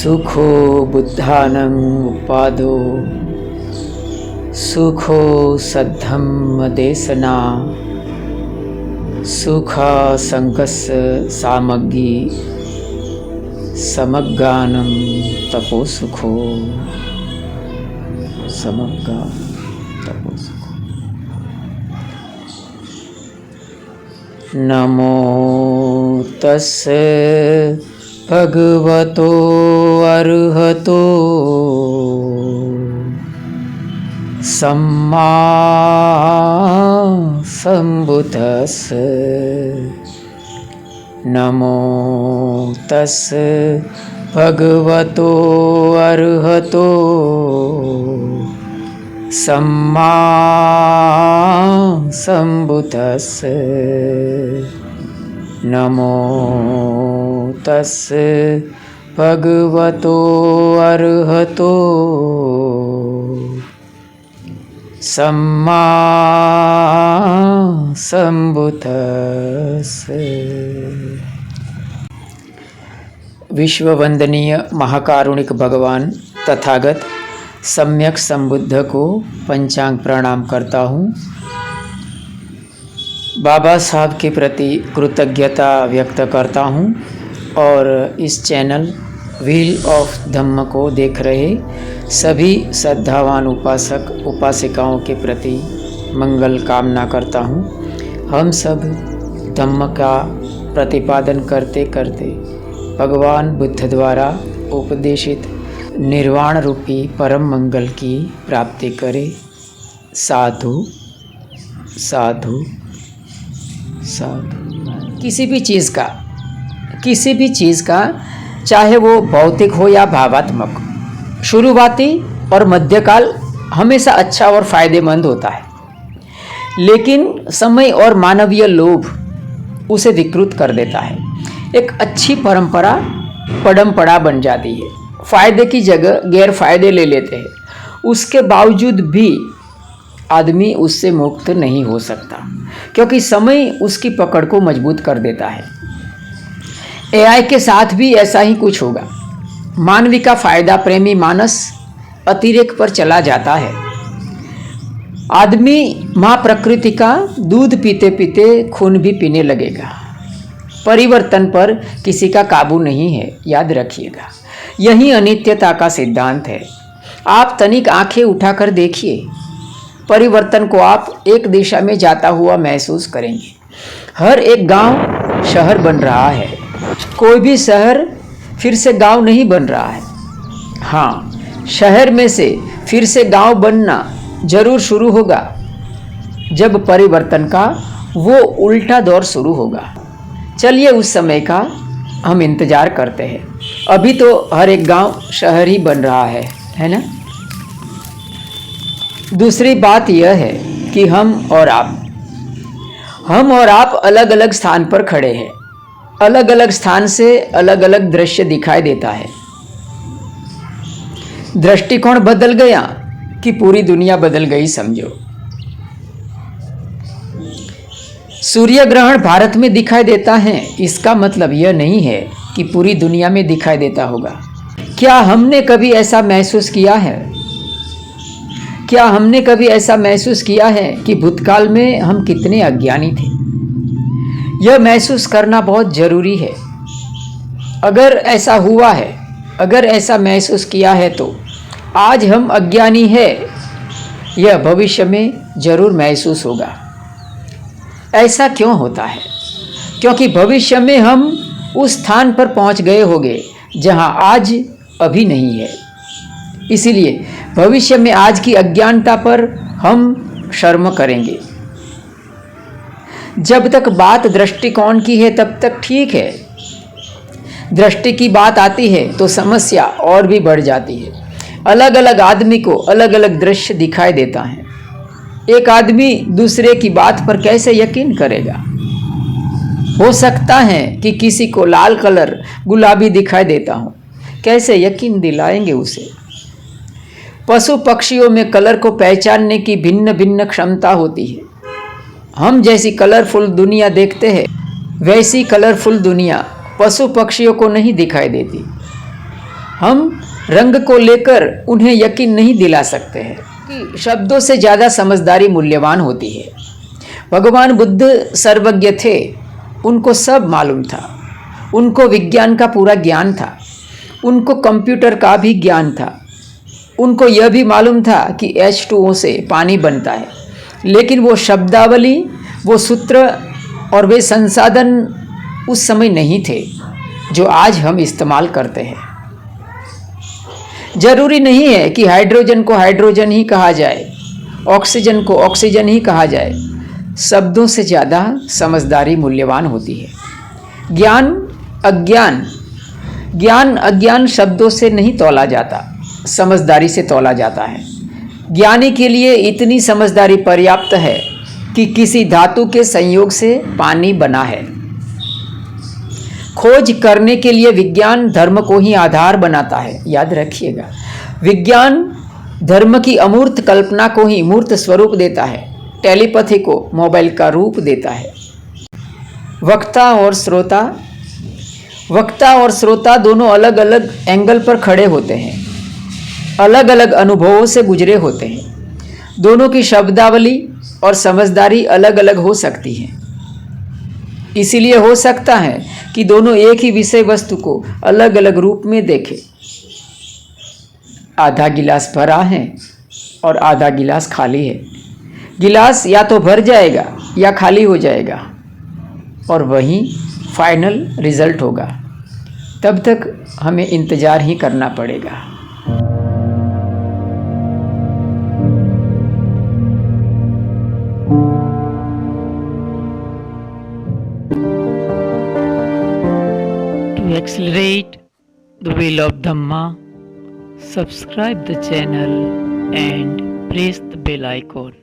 सुखो बुद्धानं उपादो सुखो सद्धम्म देशना सुख संगस्य सामग्री समग्गानं तपो सुखो समग्गा तपो सुखो। नमो तस्से भगवतो अर्हतो सम्मा सम्बुद्धस्से। नमो तस्से भगवतो अर्हतो सम्मा सम्बुद्धस्से। नमो तस्से भगवतो अर्हतो सम्मा सम्बुद्धस्से। विश्ववंदनीय महाकारुणिक भगवान तथागत सम्यक संबुद्ध को पंचांग प्रणाम करता हूँ। बाबा साहब के प्रति कृतज्ञता व्यक्त करता हूँ और इस चैनल व्हील ऑफ धम्म को देख रहे सभी श्रद्धावान उपासक उपासिकाओं के प्रति मंगल कामना करता हूँ। हम सब धम्म का प्रतिपादन करते करते भगवान बुद्ध द्वारा उपदेशित निर्वाण रूपी परम मंगल की प्राप्ति करें। साधु साधु साधु। किसी भी चीज़ का चाहे वो भौतिक हो या भावात्मक, शुरुआती और मध्यकाल हमेशा अच्छा और फायदेमंद होता है, लेकिन समय और मानवीय लोभ उसे विकृत कर देता है। एक अच्छी परंपरा परंपरा बन जाती है, फायदे की जगह गैर फायदे ले लेते हैं। उसके बावजूद भी आदमी उससे मुक्त नहीं हो सकता, क्योंकि समय उसकी पकड़ को मजबूत कर देता है। एआई के साथ भी ऐसा ही कुछ होगा। मानवी का फायदा प्रेमी मानस अतिरेक पर चला जाता है। आदमी माँ प्रकृति का दूध पीते पीते खून भी पीने लगेगा। परिवर्तन पर किसी का काबू नहीं है, याद रखिएगा। यही अनित्यता का सिद्धांत है। आप तनिक आंखें उठाकर देखिए, परिवर्तन को आप एक दिशा में जाता हुआ महसूस करेंगे। हर एक गांव शहर बन रहा है, कोई भी शहर फिर से गांव नहीं बन रहा है। हाँ, शहर में से फिर से गांव बनना जरूर शुरू होगा जब परिवर्तन का वो उल्टा दौर शुरू होगा। चलिए उस समय का हम इंतजार करते हैं। अभी तो हर एक गांव शहर ही बन रहा है ना। दूसरी बात यह है कि हम और आप अलग अलग स्थान पर खड़े हैं। अलग अलग स्थान से अलग अलग दृश्य दिखाई देता है। दृष्टिकोण बदल गया कि पूरी दुनिया बदल गई समझो। सूर्य ग्रहण भारत में दिखाई देता है, इसका मतलब यह नहीं है कि पूरी दुनिया में दिखाई देता होगा। क्या हमने कभी ऐसा महसूस किया है? क्या हमने कभी ऐसा महसूस किया है कि भूतकाल में हम कितने अज्ञानी थे? यह महसूस करना बहुत जरूरी है। अगर ऐसा हुआ है, अगर ऐसा महसूस किया है, तो आज हम अज्ञानी हैं, यह भविष्य में जरूर महसूस होगा। ऐसा क्यों होता है? क्योंकि भविष्य में हम उस स्थान पर पहुंच गए होंगे जहां आज अभी नहीं है। इसीलिए भविष्य में आज की अज्ञानता पर हम शर्म करेंगे। जब तक बात दृष्टिकोण की है तब तक ठीक है। दृष्टि की बात आती है तो समस्या और भी बढ़ जाती है। अलग अलग आदमी को अलग अलग दृश्य दिखाई देता है। एक आदमी दूसरे की बात पर कैसे यकीन करेगा? हो सकता है कि किसी को लाल कलर गुलाबी दिखाई देता हो, कैसे यकीन दिलाएंगे उसे? पशु पक्षियों में कलर को पहचानने की भिन्न भिन्न क्षमता होती है। हम जैसी कलरफुल दुनिया देखते हैं, वैसी कलरफुल दुनिया पशु पक्षियों को नहीं दिखाई देती। हम रंग को लेकर उन्हें यकीन नहीं दिला सकते हैं कि शब्दों से ज़्यादा समझदारी मूल्यवान होती है। भगवान बुद्ध सर्वज्ञ थे, उनको सब मालूम था, उनको विज्ञान का पूरा ज्ञान था, उनको कंप्यूटर का भी ज्ञान था, उनको यह भी मालूम था कि H2O से पानी बनता है, लेकिन वो शब्दावली, वो सूत्र और वे संसाधन उस समय नहीं थे जो आज हम इस्तेमाल करते हैं। जरूरी नहीं है कि हाइड्रोजन को हाइड्रोजन ही कहा जाए, ऑक्सीजन को ऑक्सीजन ही कहा जाए। शब्दों से ज़्यादा समझदारी मूल्यवान होती है। ज्ञान अज्ञान शब्दों से नहीं तौला जाता, समझदारी से तौला जाता है। ज्ञानी के लिए इतनी समझदारी पर्याप्त है कि किसी धातु के संयोग से पानी बना है। खोज करने के लिए विज्ञान धर्म को ही आधार बनाता है, याद रखिएगा। विज्ञान धर्म की अमूर्त कल्पना को ही मूर्त स्वरूप देता है, टेलीपैथी को मोबाइल का रूप देता है। वक्ता और श्रोता दोनों अलग अलग एंगल पर खड़े होते हैं, अलग अलग अनुभवों से गुजरे होते हैं। दोनों की शब्दावली और समझदारी अलग अलग हो सकती है। इसीलिए हो सकता है कि दोनों एक ही विषय वस्तु को अलग अलग रूप में देखें। आधा गिलास भरा है और आधा गिलास खाली है। गिलास या तो भर जाएगा या खाली हो जाएगा और वही फाइनल रिजल्ट होगा। तब तक हमें इंतज़ार ही करना पड़ेगा। To accelerate the wheel of Dhamma, subscribe the channel and press the bell icon.